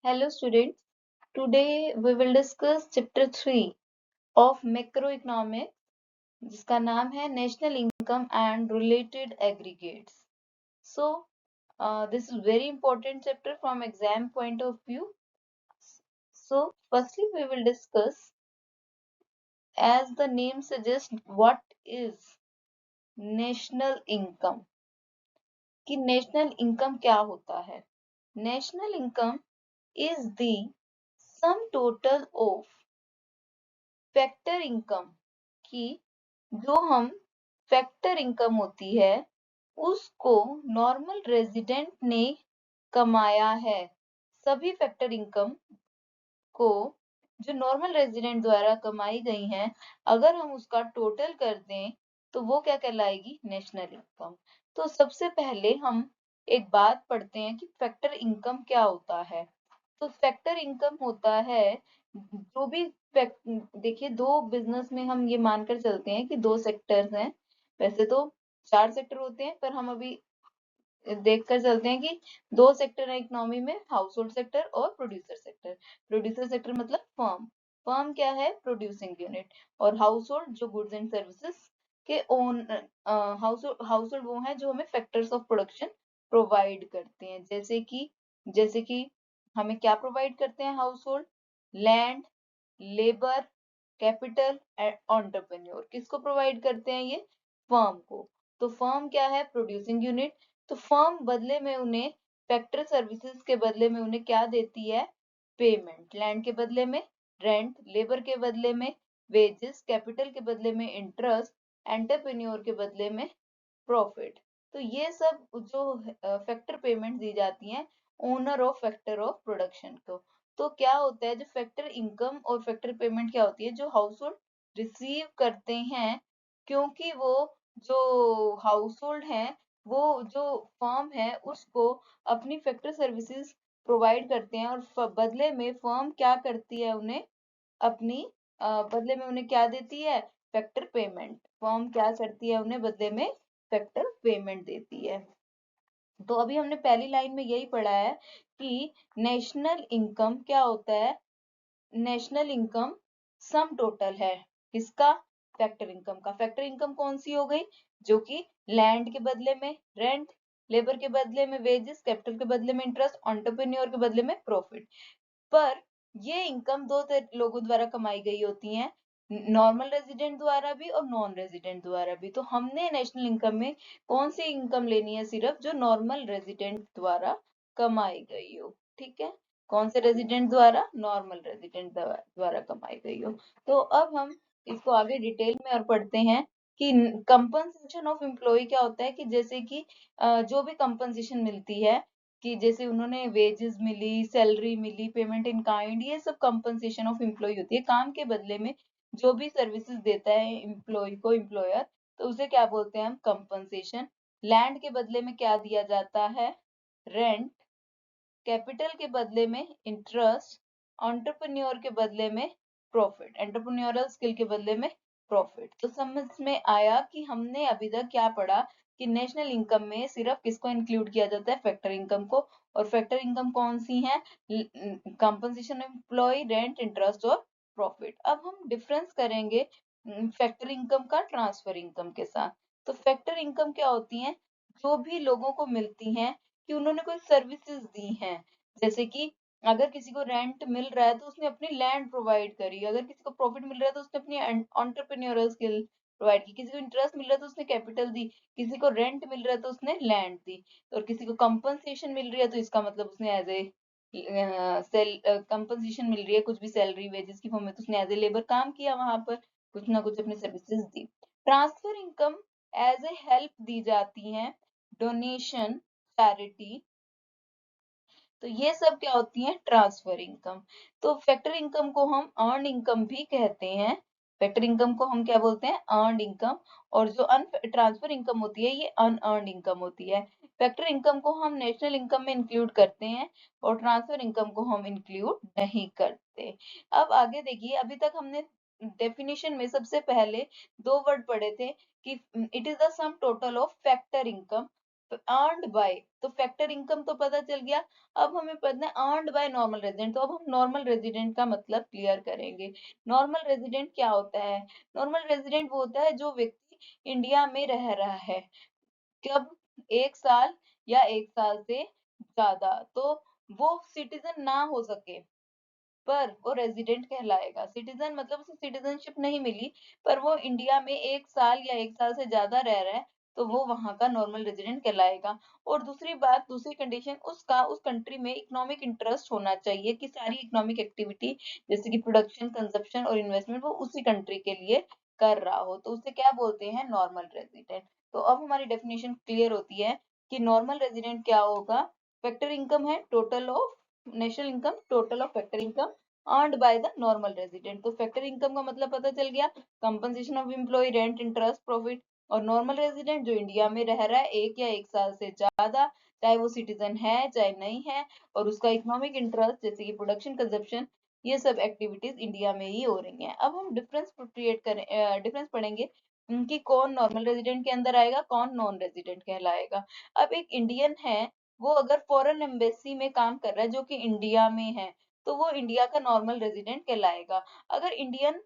Hello students, today we will discuss chapter 3 of macroeconomics जिसका नाम है National Income and Related Aggregates. So, this is very important chapter from exam point of view. So, firstly we will discuss, as the name suggests, what is national income. कि national income क्या होता है? National income is the sum total of factor income की जो हम factor income होती है उसको नॉर्मल रेजिडेंट ने कमाया है। सभी फैक्टर इनकम को जो नॉर्मल रेजिडेंट द्वारा कमाई गई हैं, अगर हम उसका टोटल कर दें तो वो क्या कहलाएगी? National income. तो सबसे पहले हम एक बात पढ़ते हैं कि फैक्टर इनकम क्या होता है। तो फैक्टर इनकम होता है जो भी देखिए, दो बिजनेस में हम ये मानकर चलते हैं कि दो सेक्टर्स हैं। वैसे तो चार सेक्टर होते हैं, पर हम अभी देखकर चलते हैं कि दो सेक्टर है इकोनॉमी में, हाउस होल्ड सेक्टर और प्रोड्यूसर सेक्टर। प्रोड्यूसर सेक्टर मतलब फर्म। फर्म क्या है? Producing unit. और हाउस होल्ड जो गुड्स एंड सर्विसेज के ओन हाउस होल्ड वो है जो हमें फैक्टर्स ऑफ प्रोडक्शन प्रोवाइड करते हैं। जैसे कि हमें क्या प्रोवाइड करते हैं house hold? Land, labour, capital and entrepreneur. किसको प्रोवाइड करते हैं? ये फर्म को। तो फर्म क्या है? Producing unit. तो फर्म बदले में उन्हें फैक्टर सर्विसेज के बदले में उन्हें क्या देती है? पेमेंट। लैंड के बदले में रेंट, लेबर के बदले में वेजेस, कैपिटल के बदले में इंटरेस्ट, एंटरप्रेन्योर के बदले में प्रॉफिट। तो ये सब जो फैक्टर पेमेंट दी जाती हैं owner of factor of production को। तो क्या होता है, जो फैक्टर इनकम और फैक्टर पेमेंट क्या होती है? जो हाउस होल्ड रिसीव करते हैं, क्योंकि वो जो हाउस होल्ड है वो जो फर्म है उसको अपनी फैक्टर सर्विसेज प्रोवाइड करते हैं, और बदले में फर्म क्या करती है? उन्हें अपनी बदले में उन्हें क्या देती है? Factor payment. फर्म क्या करती है? उन्हें बदले में फैक्टर पेमेंट देती है। तो अभी हमने पहली लाइन में यही पढ़ा है कि नेशनल इनकम क्या होता है? नेशनल इनकम सम टोटल है। किसका? फैक्टर इनकम का। फैक्टर इनकम कौन सी हो गई? जो कि लैंड के बदले में रेंट, लेबर के बदले में वेजेस, कैपिटल के बदले में इंटरेस्ट, एंटरप्रेन्योर के बदले में प्रॉफिट। पर ये इनकम दो लोगों द्वारा कमाई गई होती है, नॉर्मल रेजिडेंट द्वारा भी और नॉन रेजिडेंट द्वारा भी। तो हमने नेशनल इनकम में कौन सी इनकम लेनी है? सिर्फ जो नॉर्मल रेजिडेंट द्वारा कमाई गई हो। ठीक है, कौन से रेजिडेंट द्वारा? नॉर्मल रेजिडेंट द्वारा कमाई गई हो। तो अब हम इसको आगे डिटेल में और पढ़ते हैं कि कंपनसेशन ऑफ एम्प्लॉय क्या होता है। कि जैसे कि जो भी कंपनसेशन मिलती है, कि जैसे उन्होंने वेजेस मिली, सैलरी मिली, पेमेंट इन काइंड, ये सब कंपनसेशन ऑफ एम्प्लॉय होती है। काम के बदले में जो भी सर्विसेज देता है एम्प्लॉय को एम्प्लॉयर, तो उसे क्या बोलते हैं हम? कंपनसेशन। लैंड के बदले में क्या दिया जाता है? रेंट। कैपिटल के बदले में इंटरेस्ट। एंटरप्रेन्योर के बदले में प्रॉफिट। एंटरप्रेन्योरल स्किल के बदले में प्रॉफिट। तो समझ में आया कि हमने अभी तक क्या पढ़ा कि नेशनल इनकम में सिर्फ किसको इंक्लूड किया जाता है? फैक्टर इनकम को। और फैक्टर इनकम कौन सी है? कंपनसेशन एम्प्लॉय, रेंट, इंटरेस्ट और प्रॉफिट। अब हम डिफरेंस करेंगे फैक्टर इनकम का ट्रांसफर इनकम के साथ। तो फैक्टर इनकम क्या होती है? जो भी लोगों को मिलती हैं कि उन्होंने कोई सर्विसेज दी हैं। जैसे कि अगर किसी को रेंट मिल रहा है तो उसने अपनी लैंड प्रोवाइड करी, अगर किसी को प्रॉफिट मिल रहा है तो उसने अपनी एंटरप्रेन्योरल स्किल प्रोवाइड की, किसी को इंटरेस्ट मिल रहा है तो उसने कैपिटल दी, किसी को रेंट मिल रहा है तो उसने लैंड दी, और किसी को कंपनसेशन मिल रही है तो इसका मतलब उसने एज ए कंपनसेशन मिल रही है, कुछ भी सैलरी वेजेस की फॉर्म में, तो उसने एज ए लेबर काम किया वहां पर, कुछ ना कुछ अपनी सर्विसेज दी। Transfer income as a help दी जाती है, डोनेशन, चैरिटी। तो ये सब क्या होती है? Transfer income. तो फैक्टर इनकम को हम अर्न इनकम भी कहते हैं। फैक्टर इनकम को हम क्या बोलते हैं? Earn income. और जो अन ट्रांसफर इनकम होती है ये अनअर्न्ड इनकम होती है। फैक्टर इनकम को हम नेशनल इनकम में इंक्लूड करते हैं और ट्रांसफर इनकम को हम इंक्लूड नहीं करते। अब आगे देखिए, अभी तक हमने डेफिनेशन में सबसे पहले दो वर्ड पढ़े थे कि it is the sum total of factor income. Earned bye, तो फैक्टर इनकम तो पता चल गया। अब हमें पता है अर्नड बाय नॉर्मल रेजिडेंट, तो अब हम नॉर्मल रेजिडेंट का मतलब क्लियर करेंगे। नॉर्मल रेजिडेंट क्या होता है? नॉर्मल रेजिडेंट वो होता है जो व्यक्ति इंडिया में रह रहा है, कब? 1 साल या 1 साल से ज्यादा, तो वो सिटीजन ना हो सके पर वो रेजिडेंट कहलाएगा। सिटीजन मतलब उसे सिटीजनशिप नहीं मिली, पर वो इंडिया में 1 साल या 1 साल से ज्यादा रह रहा है, तो वो वहां का नॉर्मल रेजिडेंट कहलाएगा। और दूसरी बात, दूसरी कंडीशन, उसका उस कंट्री में इकोनॉमिक इंटरेस्ट होना चाहिए कि सारी इकोनॉमिक एक्टिविटी जैसे कि प्रोडक्शन, कंजप्शन और इन्वेस्टमेंट वो उसी कंट्री के लिए कर रहा हो, तो उसे क्या बोलते हैं? Normal resident. तो अब हमारी डेफिनेशन क्लियर होती है कि नॉर्मल रेजिडेंट क्या होगा? फैक्टर इनकम है total of national income, total of factor income earned by the normal resident. तो फैक्टर इनकम का मतलब पता चल गया, compensation of employ, rent, interest, profit. और नॉर्मल रेजिडेंट जो इंडिया में रह रहा है 1 या 1 साल से ज्यादा, चाहे वो सिटीजन है चाहे नहीं है, और उसका इकोनॉमिक इंटरेस्ट जैसे कि प्रोडक्शन, कंजप्शन, ये सब एक्टिविटीज इंडिया में ही हो रही हैं। अब हम डिफरेंस क्रिएट करें, डिफरेंस पढ़ेंगे कि कौन नॉर्मल रेजिडेंट के अंदर आएगा, कौन नॉन रेजिडेंट कहलाएगा। अब एक इंडियन है, वो अगर फॉरेन एम्बेसी में काम कर रहा है जो कि इंडिया में है, तो वो इंडिया का नॉर्मल रेजिडेंट कहलाएगा। अगर इंडियन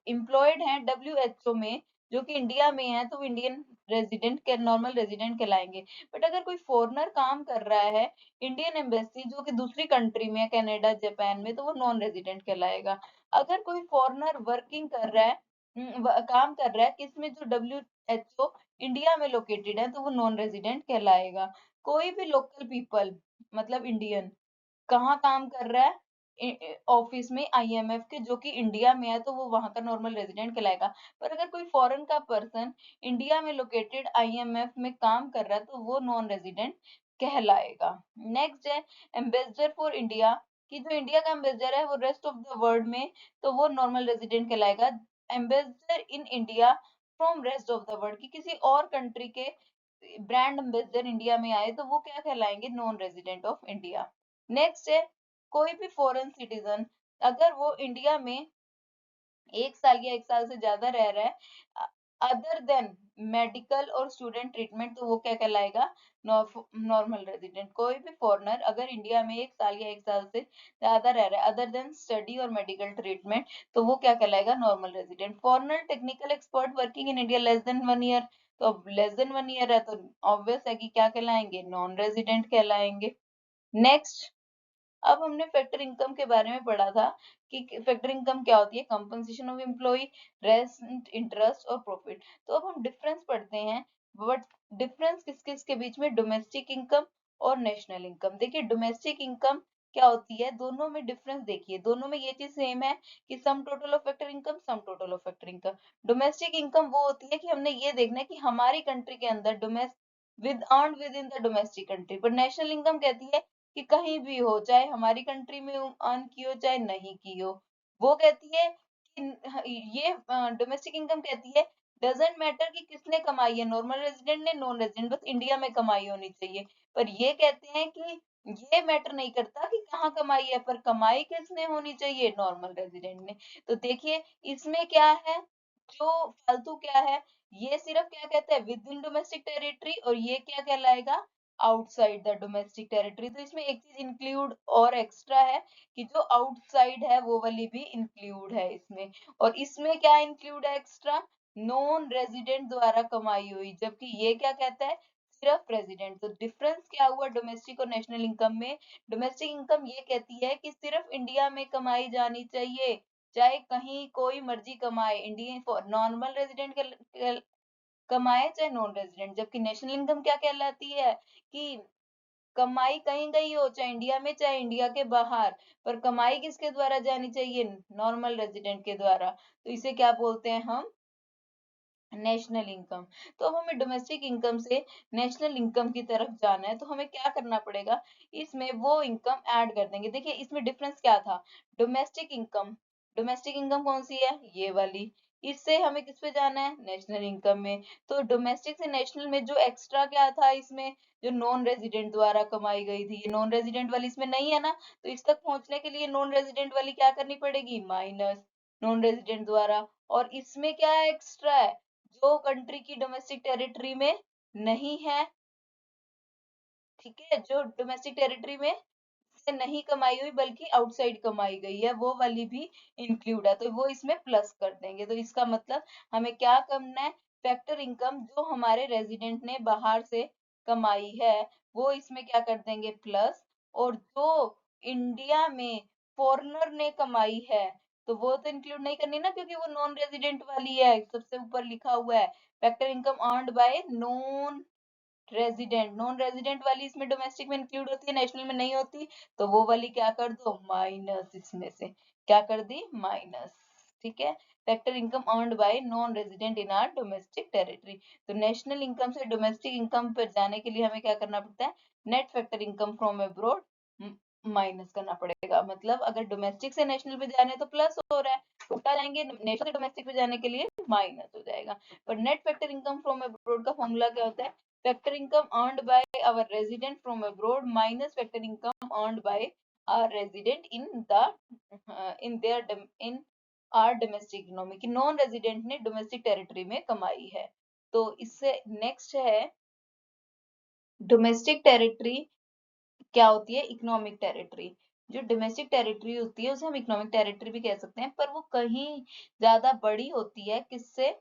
एम्प्लॉयड है डब्ल्यूएचओ में जो कि इंडिया में है, तो वो इंडियन रेजिडेंट के नॉर्मल रेजिडेंट कहलाएंगे। बट अगर कोई फॉरेनर काम कर रहा है इंडियन एम्बेसी जो कि दूसरी कंट्री में है, कनाडा, जापान में, तो वो नॉन रेजिडेंट कहलाएगा। अगर कोई फॉरेनर वर्किंग कर रहा है, काम कर रहा है किसमें? जो डब्ल्यूएचओ इंडिया में लोकेटेड है, तो वो नॉन रेजिडेंट कहलाएगा। कोई भी लोकल पीपल मतलब इंडियन कहाँ काम कर रहा है? ऑफिस में आईएमएफ के जो कि इंडिया में है, तो वो वहां का नॉर्मल रेजिडेंट कहलाएगा। पर अगर कोई फॉरेन का पर्सन इंडिया में लोकेटेड आईएमएफ में काम कर रहा है, तो वो नॉन रेजिडेंट कहलाएगा। नेक्स्ट है एम्बेसडर फॉर इंडिया, कि जो इंडिया का एम्बेसडर है वो रेस्ट ऑफ द वर्ल्ड में, तो वो नॉर्मल रेजिडेंट कहलाएगा। Ambassador in India from rest of the world, कि किसी और कंट्री के ब्रांड एम्बेसडर इंडिया में आए, तो वो क्या कहलाएंगे? Non resident of India. Next है कोई भी फॉरेन सिटीजन अगर वो इंडिया में 1 साल या 1 साल से ज्यादा रह रहा है अदर देन मेडिकल और स्टूडेंट ट्रीटमेंट, तो वो क्या कहलाएगा? Normal resident. कोई भी फॉरेनर अगर इंडिया में 1 साल या 1 साल से ज्यादा रह रहा है अदर देन स्टडी और मेडिकल ट्रीटमेंट, तो वो क्या कहलाएगा? Normal resident. Foreigner technical expert working in India less than 1 year, तो अब लेस देन 1 ईयर है तो ऑब्वियस है कि क्या कहलाएंगे? नॉन रेजिडेंट कहलाएंगे। नेक्स्ट, अब हमने फैक्टर इनकम के बारे में पढ़ा था कि फैक्टर इनकम क्या होती है? Compensation of employ, rent, interest और प्रॉफिट। तो अब हम डिफरेंस पढ़ते हैं, बट डिफरेंस किस किस के बीच में? डोमेस्टिक इनकम और नेशनल इनकम। देखिए डोमेस्टिक इनकम क्या होती है, दोनों में डिफरेंस देखिए, दोनों में ये चीज सेम है कि sum total of factor income, sum total of factor income. Domestic income वो होती है कि हमने ये देखना है कि हमारी कंट्री के अंदर domestic with earn with in the domestic country. पर नेशनल इनकम कहती है कि कहीं भी हो, चाहे हमारी कंट्री में अर्न की हो चाहे नहीं की हो, वो कहती है कि ये डोमेस्टिक इनकम कहती है डजेंट मैटर कि किसने कमाई है, नॉर्मल रेजिडेंट ने, नॉन रेजिडेंट, बस इंडिया में कमाई होनी चाहिए। पर ये कहते हैं कि ये मैटर नहीं करता कि कहाँ कमाई है, पर कमाई किसने होनी चाहिए? नॉर्मल रेजिडेंट ने। तो देखिए इसमें क्या है, जो फालतू क्या है, ये सिर्फ क्या कहते हैं? विद इन डोमेस्टिक टेरिटरी, और ये क्या कहलाएगा? Outside the domestic territory. तो इसमें एक चीज इंक्लूड और एक्स्ट्रा है कि जो आउटसाइड है वो वाली भी इंक्लूड है इसमें। और इसमें क्या इंक्लूड है एक्स्ट्रा? नॉन रेजिडेंट द्वारा कमाई हुई, जबकि ये क्या कहता है? सिर्फ रेजिडेंट। तो डिफरेंस क्या हुआ डोमेस्टिक और नेशनल इनकम में? डोमेस्टिक इनकम ये कहती है कि सिर्फ इंडिया में कमाई जानी चाहिए, चाहे कहीं कोई मर्जी कमाए, इंडियन नॉर्मल रेजिडेंट कमाए चाहे नॉन रेजिडेंट। जबकि नेशनल इनकम क्या कहलाती है कि कमाई कहीं गई हो, चाहे इंडिया में चाहे इंडिया के बाहर, पर कमाई किसके द्वारा जानी चाहिए? नॉर्मल रेजिडेंट के द्वारा। तो इसे क्या बोलते हैं हम? National income. तो अब हमें डोमेस्टिक इनकम से नेशनल इनकम की तरफ जाना है, तो हमें क्या करना पड़ेगा? इसमें वो इनकम ऐड कर देंगे। देखिए इसमें डिफरेंस क्या था? डोमेस्टिक इनकम, डोमेस्टिक इनकम कौन सी है? ये वाली। इससे हमें किस पे जाना है? नेशनल इनकम में। तो डोमेस्टिक से नेशनल में जो एक्स्ट्रा क्या था इसमें? जो नॉन रेजिडेंट द्वारा कमाई गई थी, ये नॉन रेजिडेंट वाली इसमें नहीं है ना, तो इस तक पहुंचने के लिए नॉन रेजिडेंट वाली क्या करनी पड़ेगी? माइनस नॉन रेजिडेंट द्वारा। और इसमें क्या एक्स्ट्रा है? जो कंट्री की डोमेस्टिक टेरिटरी में नहीं है, ठीक है, जो डोमेस्टिक टेरिटरी में से नहीं कमाई हुई बल्कि आउटसाइड कमाई गई है वो वाली भी इंक्लूड है, तो वो इसमें प्लस कर देंगे। तो इसका मतलब हमें क्या करना है, फैक्टर इनकम जो हमारे रेजिडेंट ने बाहर से कमाई है वो इसमें क्या कर देंगे प्लस, और जो इंडिया में फॉरेनर ने कमाई है तो वो तो इंक्लूड नहीं करनी ना, क्योंकि वो नॉन रेजिडेंट वाली है, सबसे ऊपर लिखा हुआ है factor income earned bye non resident. Non resident वाली इसमें डोमेस्टिक में इंक्लूड होती है, नेशनल में नहीं होती, तो वो वाली क्या कर दो माइनस, इसमें से क्या कर दी माइनस। ठीक है, factor income earned bye non resident in are domestic territory. तो नेशनल इनकम से डोमेस्टिक इनकम पर जाने के लिए हमें क्या करना पड़ता है, net factor income from abroad minus करना पड़ेगा। मतलब अगर डोमेस्टिक से नेशनल पे जाने तो प्लस हो रहा है, उल्टा जाएंगे नेशनल से डोमेस्टिक पे जाने के लिए माइनस हो जाएगा। पर net factor income from abroad का फॉर्मूला क्या होता है, factor income earned by our resident from abroad minus factor income earned by our resident in the in our domestic economy, कि नॉन रेजिडेंट ने डोमेस्टिक टेरिटरी में कमाई है। तो इससे नेक्स्ट है डोमेस्टिक टेरिटरी क्या होती है, इकोनॉमिक टेरिटरी। जो डोमेस्टिक टेरिटरी होती है उसे हम इकोनॉमिक टेरिटरी भी कह सकते हैं, पर वो कहीं ज्यादा बड़ी होती है किससे,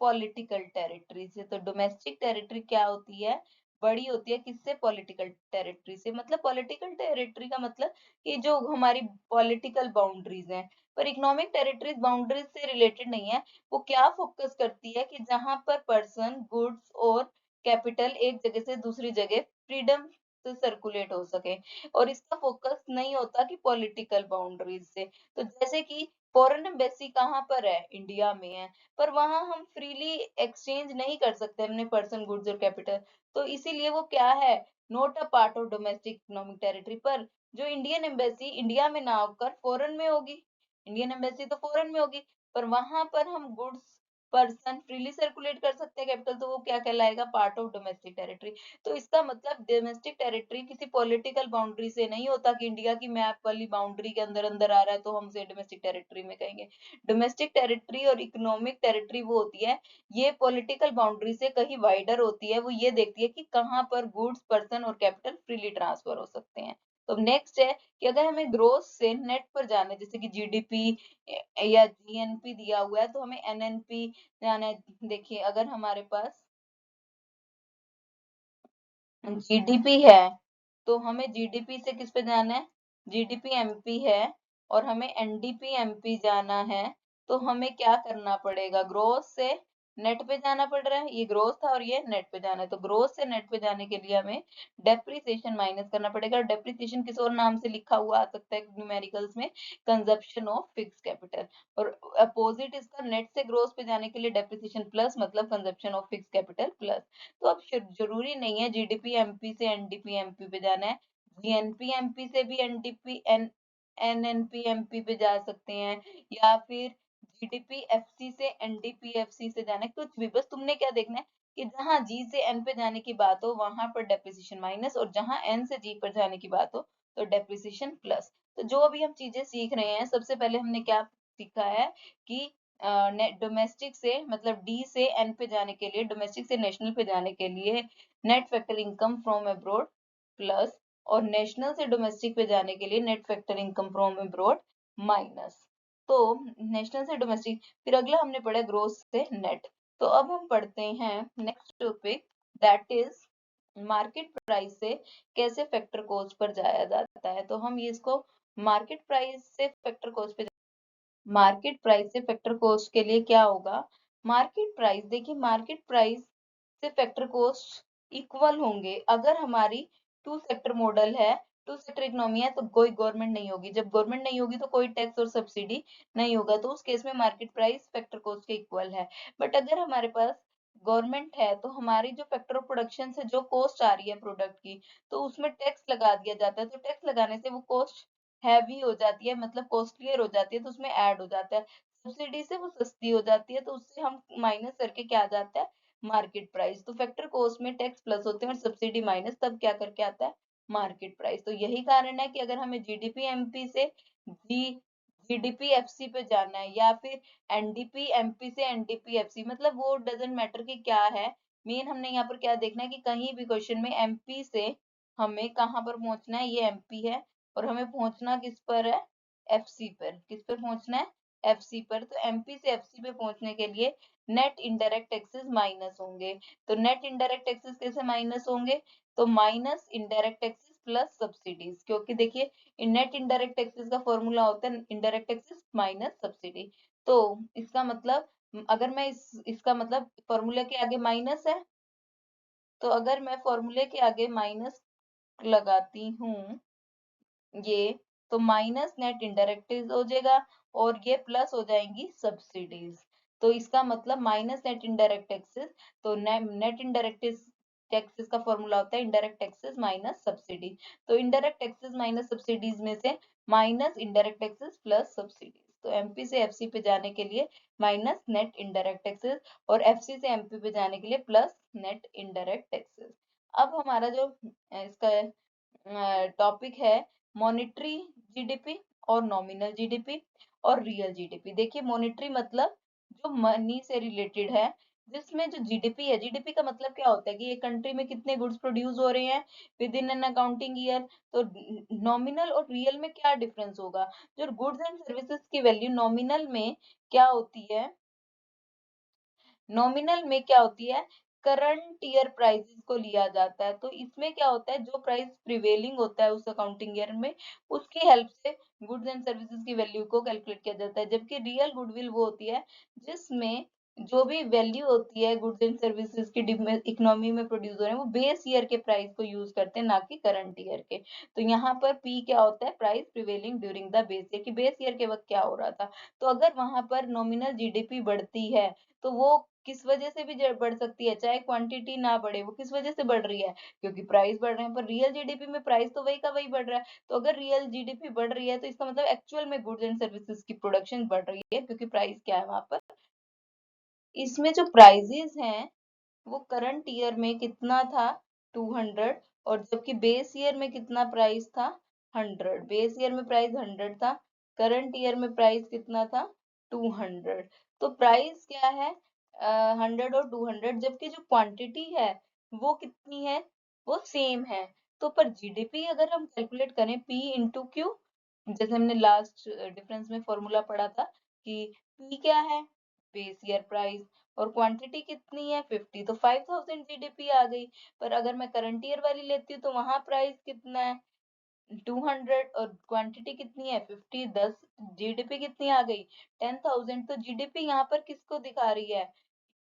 पॉलिटिकल टेरिटरी से। तो डोमेस्टिक टेरिटरी क्या होती है, बड़ी होती है किससे, पॉलिटिकल टेरिटरी से। मतलब पॉलिटिकल टेरिटरी का मतलब कि जो हमारी पॉलिटिकल बाउंड्रीज हैं, पर इकोनॉमिक टेरिटरीज बाउंड्रीज से रिलेटेड नहीं है। वो क्या फोकस करती है कि जहां पर पर्सन, गुड्स और कैपिटल एक जगह से दूसरी जगह फ्रीडम से सर्कुलेट हो सके, और इसका फोकस नहीं होता कि पॉलिटिकल बाउंड्रीज से। तो जैसे कि फॉरेन एम्बेसी कहाँ पर है, इंडिया में है, पर वहां हम फ्रीली एक्सचेंज नहीं कर सकते अपने पर्सन, गुड्स और कैपिटल, तो इसीलिए वो क्या है, not a part of domestic economic territory. पर जो इंडियन एम्बेसी इंडिया में ना होकर फॉरेन में होगी, इंडियन एम्बेसी तो फॉरेन में होगी, पर वहां पर हम गुड्स पर्सन फ्रीली सर्कुलेट कर सकते हैं कैपिटल, तो वो क्या कहलाएगा, पार्ट ऑफ डोमेस्टिक टेरिटरी। तो इसका मतलब डोमेस्टिक टेरिटरी किसी पॉलिटिकल बाउंड्री से नहीं होता कि इंडिया की मैप वाली बाउंड्री के अंदर अंदर आ रहा है तो हम उसे डोमेस्टिक टेरिटरी में कहेंगे। डोमेस्टिक टेरिटरी और इकोनॉमिक टेरिटरी वो होती है, ये पॉलिटिकल बाउंड्री से कहीं वाइडर होती है, वो ये देखती है कि कहाँ पर गुड्स, पर्सन और कैपिटल फ्रीली ट्रांसफर हो सकते हैं। तो नेक्स्ट है कि अगर हमें ग्रोथ से नेट पर जाना है, जैसे कि जीडीपी या जीएनपी दिया हुआ है, तो हमें एनएनपी जाना है। देखिए अगर हमारे पास जीडीपी है तो हमें जीडीपी से किस पे जाना है, जीडीपी एमपी है, और हमें एनडीपी एमपी जाना है। तो हमें क्या करना पड़ेगा, ग्रोथ से नेट पे जाना पड़ रहा है, ये ग्रोथ था और ये नेट पे जाना है, तो ग्रोथ से नेट पे जाने के लिए हमें डेप्रिसिएशन माइनस करना पड़ेगा। डेप्रिसिएशन किस और नाम से लिखा हुआ आ सकता है न्यूमेरिकल्स में, कंजप्शन ऑफ फिक्स कैपिटल, और अपोजिट इसका नेट से ग्रोथ पे जाने के लिए डेप्रिसिएशन प्लस, मतलब consumption of fix capital plus. तो अब जरूरी नहीं है जीडीपी एमपी से एनडीपी एमपी पे जाना है, जीएनपी एमपी से भी एनडीपी एनएनपी एमपी पे जा सकते हैं, या फिर जीडीपी एफसी से एनडीपी एफसी से जाना है, कुछ भी, बस तुमने क्या देखना है कि जहां जी से एन पे जाने की बात हो वहां पर डेप्रिसिएशन माइनस, और जहां एन से जी पर जाने की बात हो तो डेप्रिसिएशन प्लस। तो जो अभी हम चीजें सीख रहे हैं, सबसे पहले हमने क्या सीखा है कि डोमेस्टिक से मतलब डी से एन पे जाने के लिए, डोमेस्टिक से नेशनल पे जाने के लिए net factor income from abroad plus, और नेशनल से डोमेस्टिक पे जाने के लिए net factor income from abroad minus. तो नेशनल से डोमेस्टिक, फिर अगला हमने पढ़ा ग्रोथ से नेट। तो अब हम पढ़ते हैं next topic, that is market price से कैसे फैक्टर कॉस्ट पर जाया जाता है। तो हम ये इसको मार्केट प्राइस से फैक्टर कॉस्ट पे, मार्केट प्राइस से फैक्टर कॉस्ट के लिए क्या होगा, मार्केट प्राइस, देखिए मार्केट प्राइस से फैक्टर कॉस्ट इक्वल होंगे अगर हमारी टू सेक्टर मॉडल है, टू सेक्टर इकोनॉमी है, तो कोई गवर्नमेंट नहीं होगी, जब गवर्नमेंट नहीं होगी तो कोई टैक्स और सब्सिडी नहीं होगा, तो उस केस में मार्केट प्राइस फैक्टर कॉस्ट के इक्वल है। बट अगर हमारे पास गवर्नमेंट है तो हमारी जो फैक्टर ऑफ प्रोडक्शन से जो कॉस्ट आ रही है प्रोडक्ट की, तो उसमें टैक्स लगा दिया जाता है, तो टैक्स लगाने से वो कॉस्ट हैवी हो जाती है, मतलब कॉस्टलियर हो जाती है, तो उसमें ऐड हो जाता है। सब्सिडी से वो सस्ती हो जाती है, तो उससे हम माइनस करके क्या आ जाता है, मार्केट प्राइस। तो फैक्टर कॉस्ट में टैक्स प्लस होते हैं और सब्सिडी माइनस, तब क्या करके आता है, मार्केट प्राइस। तो यही कारण है कि अगर हमें जीडीपी एमपी से जी जीडीपी एफसी पे जाना है, या फिर एनडीपी एमपी से एनडीपी एफसी, मतलब वो डजेंट मैटर कि क्या है, मेन हमने यहाँ पर क्या देखना है कि कहीं भी क्वेश्चन में एमपी से हमें कहाँ पर पहुंचना है, ये एमपी है और हमें पहुंचना किस पर है, एफसी पर। किस पर पहुंचना है, एफसी पर। तो एमपी से एफसी पे पहुंचने के लिए नेट इनडायरेक्ट टैक्सेस माइनस होंगे। तो नेट इनडायरेक्ट टैक्सेस कैसे माइनस होंगे, तो minus indirect taxes plus subsidies, क्योंकि देखिए नेट इनडायरेक्ट टैक्सेस का फॉर्मूला होता है इनडायरेक्ट टैक्सेस माइनस सब्सिडी। तो इसका मतलब अगर मैं इसका मतलब फॉर्मूला के आगे माइनस है, तो अगर मैं फॉर्मूले के आगे माइनस लगाती हूँ ये, तो माइनस नेट इंडायरेक्ट हो जाएगा और ये प्लस हो जाएंगी सब्सिडीज। तो इसका मतलब माइनस नेट इंडायरेक्ट टैक्सेस, तो नेट इंडायरेक्ट टैक्सेस का फॉर्मूला होता है इंडायरेक्ट टैक्सेस माइनस सब्सिडी। तो इंडायरेक्ट टैक्सेस माइनस सब्सिडीज में से minus indirect taxes plus subsidies. तो एमपी से एफसी पे जाने के लिए माइनस नेट इंडायरेक्ट टैक्सेस और एफसी से एमपी पे जाने के लिए प्लस नेट इंडायरेक्ट टैक्सेस। अब हमारा जो इसका टॉपिक है मॉनेटरी जीडीपी और नॉमिनल जीडीपी और रियल जीडीपी। देखिए मॉनेटरी मतलब जो मनी से रिलेटेड है, जिसमें जो जीडीपी है, जीडीपी का मतलब क्या होता है कि एक कंट्री में कितने गुड्स प्रोड्यूस हो रहे हैं with in an accounting year. तो नॉमिनल और रियल में क्या डिफरेंस होगा, जो गुड्स एंड सर्विसेज की वैल्यू नॉमिनल में क्या होती है, नॉमिनल में क्या होती है, करंट ईयर प्राइसेस को लिया जाता है। तो इसमें क्या होता है, जो प्राइस प्रिवेलिंग होता है उस अकाउंटिंग ईयर में, उसकी हेल्प से गुड्स एंड सर्विसेज की वैल्यू को कैलकुलेट किया जाता है। जबकि रियल गुडविल वो होती है जिसमें जो भी वैल्यू होती है गुड्स एंड सर्विसेज की इकोनॉमी में प्रोड्यूस हो रहे हैं, वो बेस ईयर के प्राइस को यूज करते हैं, ना कि करंट ईयर के। तो यहाँ पर पी क्या होता है, price prevailing during the base year, की बेस ईयर के वक्त क्या हो रहा था। तो अगर वहां पर नॉमिनल जीडीपी बढ़ती है तो वो किस वजह से भी बढ़ सकती है, चाहे क्वांटिटी ना बढ़े, वो किस वजह से बढ़ रही है, क्योंकि प्राइस बढ़ रहे हैं। पर रियल जीडीपी में प्राइस तो वही का वही बढ़ रहा है। तो अगर रियल जीडीपी बढ़ रही है तो इसका मतलब एक्चुअल में गुड्स एंड सर्विसेज की प्रोडक्शन बढ़ रही है, क्योंकि प्राइस क्या है वहां पर। इसमें जो प्राइजेस हैं वो करंट ईयर में कितना था, 200, और जबकि बेस ईयर में कितना प्राइस था, 100। बेस ईयर में प्राइस 100 था, करंट ईयर में प्राइस कितना था, 200। तो प्राइस क्या है, 100 और 200, जबकि जो क्वांटिटी है वो कितनी है, वो सेम है। तो पर जीडीपी अगर हम कैलकुलेट करें पी इंटू क्यू, जैसे हमने लास्ट डिफरेंस में फॉर्मूला पढ़ा था कि पी क्या है, बेस ईयर प्राइस, और क्वांटिटी कितनी है 50, तो 5000 जीडीपी आ गई। पर अगर मैं करंट ईयर वाली लेती हूँ तो वहां प्राइस कितना है, 200, और क्वांटिटी कितनी है 50, 10, जीडीपी कितनी आ गई, 10,000। तो जीडीपी यहाँ पर किसको दिखा रही है,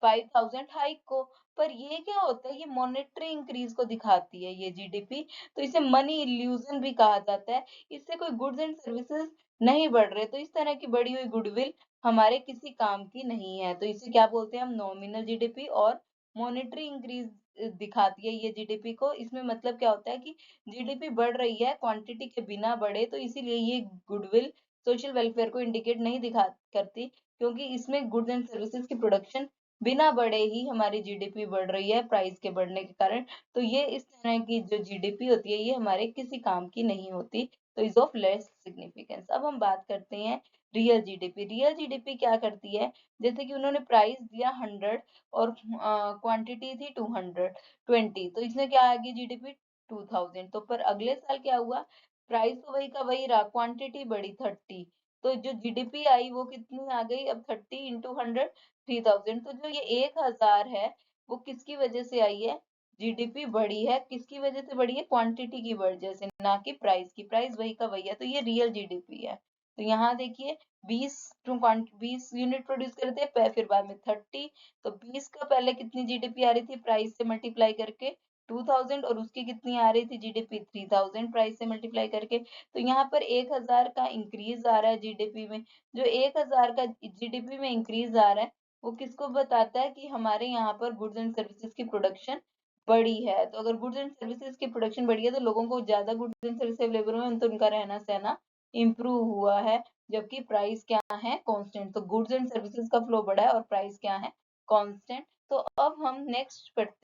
5000 हाइक को। पर ये क्या होता है, ये मॉनेटरी इंक्रीज को दिखाती है ये जीडीपी। तो इसे मनी इल्यूजन भी कहा जाता है। इससे कोई गुड्स एंड सर्विसेज नहीं बढ़ रहे, तो इस तरह की बढ़ी हुई गुडविल हमारे किसी काम की नहीं है। तो इसे क्या बोलते हैं हम, नॉमिनल जीडीपी। और मॉनेटरी इंक्रीज दिखाती है ये जीडीपी को। इसमें मतलब क्या होता है कि जीडीपी बढ़ रही है क्वांटिटी के बिना बढ़े, तो इसीलिए ये गुडविल सोशल वेलफेयर को इंडिकेट नहीं दिखा करती, क्योंकि इसमें गुड्स एंड सर्विसेज की प्रोडक्शन बिना बढ़े ही हमारी जीडीपी बढ़ रही है प्राइस के बढ़ने के कारण। तो ये इस तरह की जो जीडीपी होती है ये हमारे किसी काम की नहीं होती, तो इज ऑफ लेस सिग्निफिकेंस। अब हम बात करते हैं रियल जीडीपी। रियल जीडीपी क्या करती है, जैसे कि उन्होंने प्राइस दिया 100 और क्वांटिटी थी 220, तो इसमें क्या आ गई जीडीपी 2000। तो पर अगले साल क्या हुआ, प्राइस तो वही का वही रहा, क्वांटिटी बढ़ी 30, तो जो जीडीपी आई वो कितनी आ गई अब 30 इंटू 100, 3000। तो जो ये 1000 है वो किसकी वजह से आई है, जीडीपी बढ़ी है, किसकी वजह से बढ़ी है, क्वांटिटी की वजह से, ना कि प्राइस की। प्राइस वही का वही है, तो ये रियल जीडीपी है। तो यहाँ देखिए 20 20 यूनिट प्रोड्यूस करते हैं, फिर बाद में 30, तो 20 का पहले कितनी जीडीपी आ रही थी प्राइस से मल्टीप्लाई करके 2000, और उसकी कितनी आ रही थी जीडीपी 3000 प्राइस से मल्टीप्लाई करके। तो यहाँ पर 1000 का इंक्रीज आ रहा है जीडीपी में। जो 1000 का जीडीपी में इंक्रीज आ रहा है वो किसको बताता है कि हमारे यहाँ पर गुड्स एंड सर्विसेज की प्रोडक्शन बढ़ी है। तो अगर गुड्स एंड सर्विसेज की प्रोडक्शन बढ़ी है तो लोगों को ज्यादा गुड्स एंड सर्विस अवेलेबल हुए, तो उनका रहना सहना इम्प्रूव हुआ है, जबकि प्राइस क्या है, कांस्टेंट। तो गुड्स एंड सर्विसेज का फ्लो बढ़ा है और प्राइस क्या है, कांस्टेंट। तो अब हम नेक्स्ट पढ़ते हैं,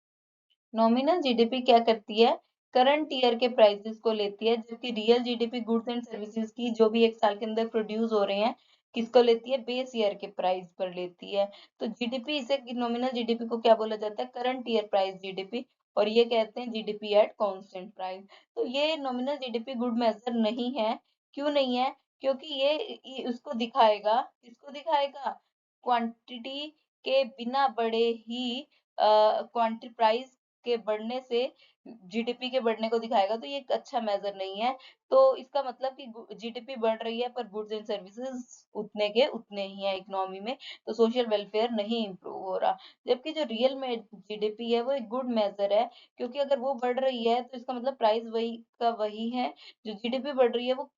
नॉमिनल जीडीपी क्या करती है, करंट ईयर के प्राइसेस को लेती है, जबकि real GDP goods and services की जो भी एक साल के अंदर प्रोड्यूस हो रहे हैं किसको लेती है, बेस ईयर के प्राइस पर लेती है। तो जीडीपी, इसे नॉमिनल जीडीपी को क्या बोला जाता है, करंट ईयर प्राइस जीडीपी। और ये कहते हैं जीडीपी एट कांस्टेंट प्राइस। तो ये नॉमिनल जीडीपी गुड मेजर नहीं है। क्यों नहीं है? क्योंकि ये उसको दिखाएगा, किसको दिखाएगा? क्वांटिटी के बिना बढ़े ही क्वांटिटी प्राइस के बढ़ने से जीडीपी के बढ़ने को दिखाएगा, तो ये एक अच्छा मेजर नहीं है। तो इसका मतलब कि जीडीपी बढ़ रही है पर गुड्स एंड सर्विसेज उतने के उतने ही है इकोनॉमी में, तो सोशल वेलफेयर नहीं इम्प्रूव हो रहा। जबकि जो रियल में जीडीपी है वो एक गुड मेजर है, क्योंकि अगर वो बढ़ रही है तो इसका मतलब प्राइस वही का वही है। जो जीडीपी बढ़ रही है वो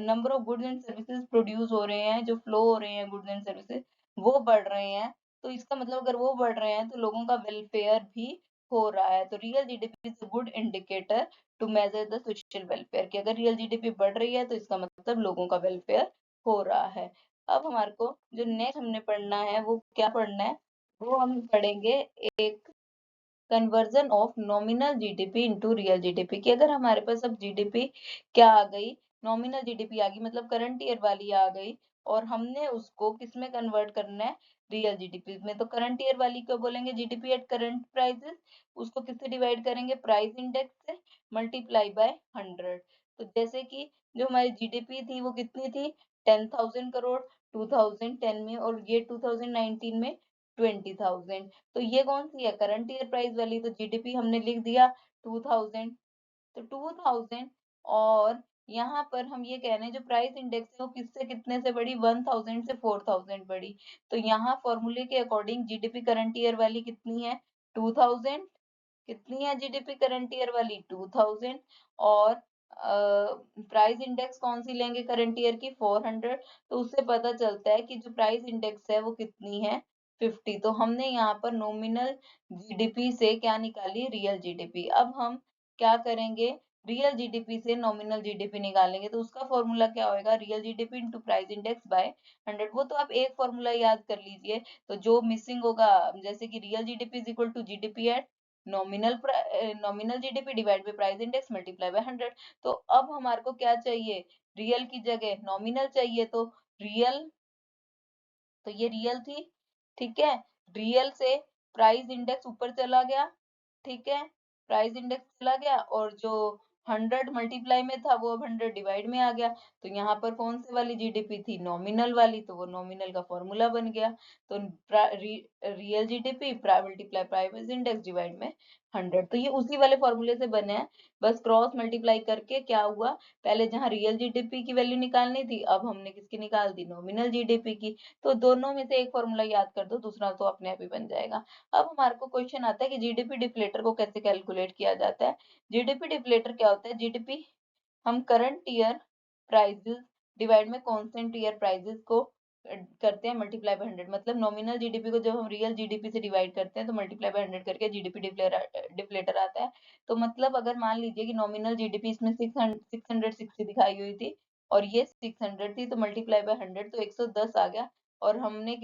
number of goods and services produce हो रहे हैं, जो फ्लो हो रहे हैं गुड्स एंड सर्विसेज वो बढ़ रहे हैं। तो इसका मतलब अगर वो बढ़ रहे हैं तो लोगों का वेलफेयर भी हो रहा है। तो real GDP is a good indicator to measure the social welfare, कि अगर रियल जीडीपी बढ़ रही है तो इसका मतलब लोगों का वेलफेयर हो रहा है। अब हमारे को जो नेक्स्ट हमने पढ़ना है वो क्या पढ़ना है? वो हम पढ़ेंगे एक conversion of nominal GDP into real GDP, कि अगर हमारे पास अब जीडीपी क्या आ गई, नॉमिनल जीडीपी आ गई, मतलब करंट ईयर वाली आ गई, और हमने उसको किस में कन्वर्ट करना है? रियल जीडीपी में। तो करंट ईयर वाली को बोलेंगे जीडीपी एट करंट प्राइसेस, उसको किससे डिवाइड करेंगे? प्राइस इंडेक्स से मल्टीप्लाई बाय 100। तो जैसे कि जो हमारी जीडीपी थी वो कितनी थी? 10,000 करोड़ 2010 में, और ये 2019 में 20,000। तो ये कौन सी है? करंट ईयर प्राइस वाली। तो जीडीपी हमने लिख दिया 2000, तो 2000, और यहाँ पर हम ये कह रहे हैं जो प्राइस इंडेक्स है वो किससे कितने से बढ़ी? 1000 से 4000 बढ़ी। तो यहाँ फॉर्मूले के अकॉर्डिंग जीडीपी करंट ईयर वाली कितनी है? 2000। कितनी है जीडीपी करंट ईयर वाली? 2000। और प्राइस इंडेक्स कौन सी लेंगे करंट ईयर की? 400। तो उससे पता चलता है कि जो प्राइस इंडेक्स है वो कितनी है? 50। तो हमने यहाँ पर नॉमिनल जीडीपी से क्या निकाली? Real GDP. अब हम क्या करेंगे? रियल जीडीपी से नॉमिनल जीडीपी निकालेंगे, तो उसका फॉर्मूला क्या होएगा? Real GDP into price index bye 100। वो तो आप एक फॉर्मूला याद कर लीजिए। तो जो मिसिंग होगा, जैसे कि real GDP is equal to GDP at nominal GDP divide by price index multiply by 100। तो अब हमारे को क्या चाहिए? रियल की जगह नॉमिनल चाहिए। तो रियल, तो ये रियल थी, ठीक है। रियल से प्राइस इंडेक्स ऊपर चला गया, ठीक है, प्राइस इंडेक्स चला गया, और जो 100 मल्टीप्लाई में था वो अब 100 डिवाइड में आ गया। तो यहाँ पर कौन सी वाली जीडीपी थी? नॉमिनल वाली। तो वो नॉमिनल का फॉर्मूला बन गया। तो real GDP multiply price index divide में 100। तो ये उसी वाले फॉर्मूले से बने हैं, बस क्रॉस मल्टीप्लाई करके क्या हुआ? पहले जहाँ रियल जीडीपी की वैल्यू निकालनी थी, अब हमने किसकी निकाल दी? नॉमिनल जीडीपी की। तो दोनों में से एक फॉर्मूला याद कर दो, दूसरा तो अपने आप ही बन जाएगा। अब हमारे को क्वेश्चन आता है कि जीडीपी डिफ्लेटर को कैसे कैलकुलेट किया जाता है। जीडीपी डिफ्लेटर क्या होता है? जीडीपी हम करंट ईयर प्राइसेस डिवाइड में कांस्टेंट ईयर प्राइसेस को करते हैं मल्टीप्लाई बाय 100। मतलब नॉमिनल जीडीपी को जब हम रियल जीडीपी से डिवाइड करते हैं तो मल्टीप्लाई बाय 100 करके जीडीपी डिफ्लेटर आता है। तो मतलब अगर मान लीजिए कि नॉमिनल जीडीपी इसमें 660 दिखाई हुई थी, और ये 600 थी, तो मल्टीप्लाई बाय 100 तो 110 आ गया। और हमने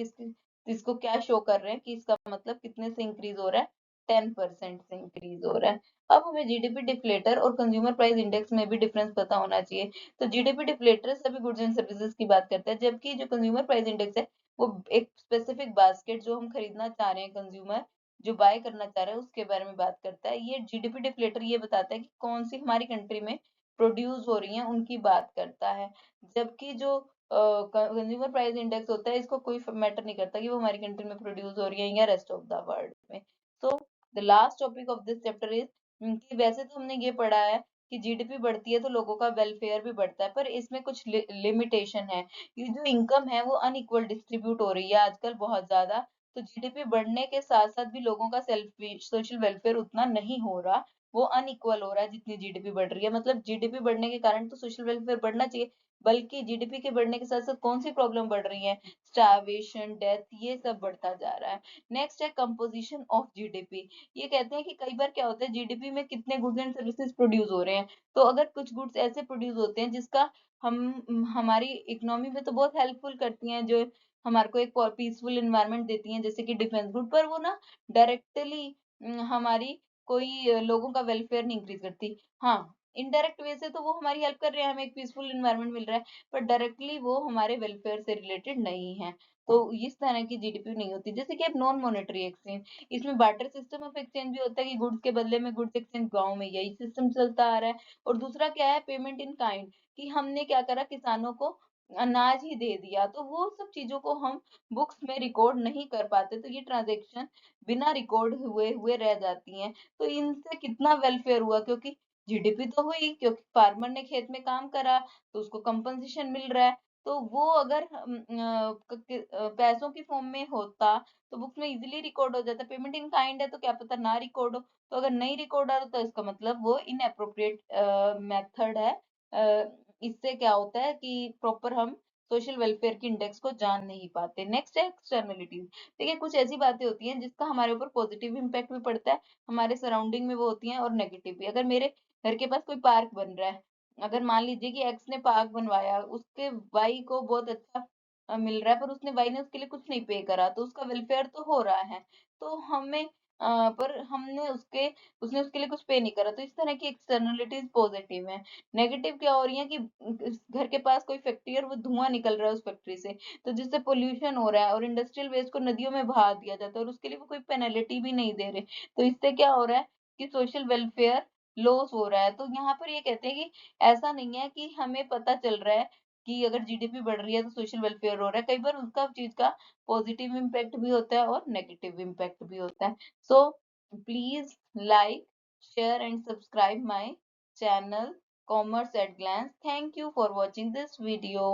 इसको क्या शो कर रहे हैं कि इसका मतलब कितने से इंक्रीज हो रहा है? 10% से इंक्रीज हो रहा है। अब हमें जीडीपी डिफ्लेटर और कंज्यूमर प्राइस इंडेक्स में भी डिफरेंस पता होना चाहिए। तो जीडीपी डिफ्लेटर सभी गुड्स एंड सर्विसेज की बात करता है, जबकि जो कंज्यूमर प्राइस इंडेक्स है वो एक स्पेसिफिक बास्केट जो हम खरीदना चाह रहे हैं, कंज्यूमर जो बाय करना चाह रहे हैं उसके बारे में बात करता है। ये जीडीपी डिफ्लेटर ये बताता है कि कौन सी हमारी कंट्री में प्रोड्यूस हो रही है उनकी बात करता है। जबकि जो कंज्यूमर प्राइस इंडेक्स होता है इसको कोई मैटर नहीं करता कि वो हमारी कंट्री में प्रोड्यूस हो रही है या रेस्ट ऑफ द वर्ल्ड में। So the last topic of this chapter is कि वैसे तो हमने ये पढ़ा है कि जीडीपी बढ़ती है तो लोगों का वेलफेयर भी बढ़ता है, पर इसमें कुछ लिमिटेशन है। ये जो इनकम है वो अनइक्वल डिस्ट्रीब्यूट हो रही है आजकल बहुत ज्यादा। तो जीडीपी बढ़ने के साथ साथ भी लोगों का सेल्फ सोशल वेलफेयर उतना नहीं हो रहा, वो अनइक्वल हो रहा है जितनी जीडीपी बढ़ रही है। मतलब जीडीपी बढ़ने के कारण तो सोशल वेलफेयर बढ़ना चाहिए, बल्कि जीडीपी के बढ़ने के साथ साथ कौन सी प्रॉब्लम बढ़ रही है? स्टार्वेशन, डेथ, ये सब बढ़ता जा रहा है। नेक्स्ट है कंपोजिशन ऑफ जीडीपी। ये कहते हैं कि कई बार क्या होता है जीडीपी में कितने गुड्स एंड सर्विसेज प्रोड्यूस हो रहे हैं। तो अगर कुछ गुड्स ऐसे प्रोड्यूस होते हैं जिसका हम हमारी इकोनॉमी में तो बहुत हेल्पफुल करती हैं, जो हमारे को एक पीसफुल इन्वायरमेंट देती हैं, जैसे कि डिफेंस गुड, पर वो ना डायरेक्टली हमारी कोई लोगों का वेलफेयर नहीं इंक्रीज करती। हाँ, इनडायरेक्ट वे से तो वो हमारी हेल्प कर रहे हैं, हमें एक पीसफुल एनवायरनमेंट मिल रहा है, पर डायरेक्टली वो हमारे वेलफेयर से रिलेटेड नहीं है। तो इस तरह की जीडीपी नहीं होती। जैसे कि अब नॉन मॉनेटरी एक्सचेंज, इसमें बार्टर सिस्टम ऑफ एक्सचेंज भी होता है कि गुड्स के बदले में गुड्स एक्सचेंज, गाँव में यही सिस्टम चलता आ रहा है। और दूसरा क्या है, पेमेंट इन काइंड, कि हमने क्या करा, किसानों को अनाज ही दे दिया, तो वो सब चीज़ों को हम बुक्स में रिकॉर्ड नहीं कर पाते, तो ये ट्रांज़ैक्शन बिना रिकॉर्ड हुए हुए रह जाती हैं। तो इनसे कितना वेलफेयर हुआ, क्योंकि जीडीपी तो हुई, क्योंकि फार्मर ने खेत में काम करा, तो उसको कंपनसेशन मिल रहा है। तो वो अगर पैसों की फॉर्म में होता, तो बुक्स में इज़िली रिकॉर्ड हो जाता। पेमेंट इन काइंड है, तो क्या पता ना रिकॉर्ड हो। तो अगर नहीं रिकॉर्ड आ रहा, तो इसका मतलब वो इनएप्रोप्रिएट मेथड है। इससे क्या होता है कि प्रॉपर हम सोशल वेलफेयर की इंडेक्स को जान नहीं पाते। नेक्स्ट है एक्सटर्नलिटीज। देखिए, कुछ ऐसी बातें होती हैं जिसका हमारे ऊपर पॉजिटिव इम्पैक्ट भी पड़ता है, हमारे सराउंडिंग में वो होती हैं, और नेगेटिव भी। अगर मेरे घर के पास कोई पार्क बन रहा है, अगर मान लीजिए कि एक्स ने पार्क बनवाया, उसके वाई को बहुत अच्छा मिल रहा है, पर उसने वाई ने उसके लिए कुछ नहीं पे करा, तो उसका वेलफेयर तो हो रहा है। तो हमें पर हमने उसके उसने उसके लिए कुछ पे नहीं करा, तो इस तरह की एक्सटर्नलिटीज पॉजिटिव है। नेगेटिव क्या हो रही है कि इस घर के पास कोई फैक्ट्री है और वो धुआं निकल रहा है उस फैक्ट्री से, तो जिससे पोल्यूशन हो रहा है, और इंडस्ट्रियल वेस्ट को नदियों में बहा दिया जाता है, और उसके लिए वो कोई पेनल्टी भी नहीं दे रहे। तो इससे क्या हो रहा है कि सोशल वेलफेयर लॉस हो रहा है। तो यहाँ पर ये कहते हैं कि ऐसा नहीं है कि हमें पता चल रहा है कि अगर जीडीपी बढ़ रही है तो सोशल वेलफेयर हो रहा है। कई बार उसका चीज का पॉजिटिव इम्पैक्ट भी होता है और नेगेटिव इम्पैक्ट भी होता है। So please like, share and subscribe my channel Commerce at Glance. Thank you for watching this video.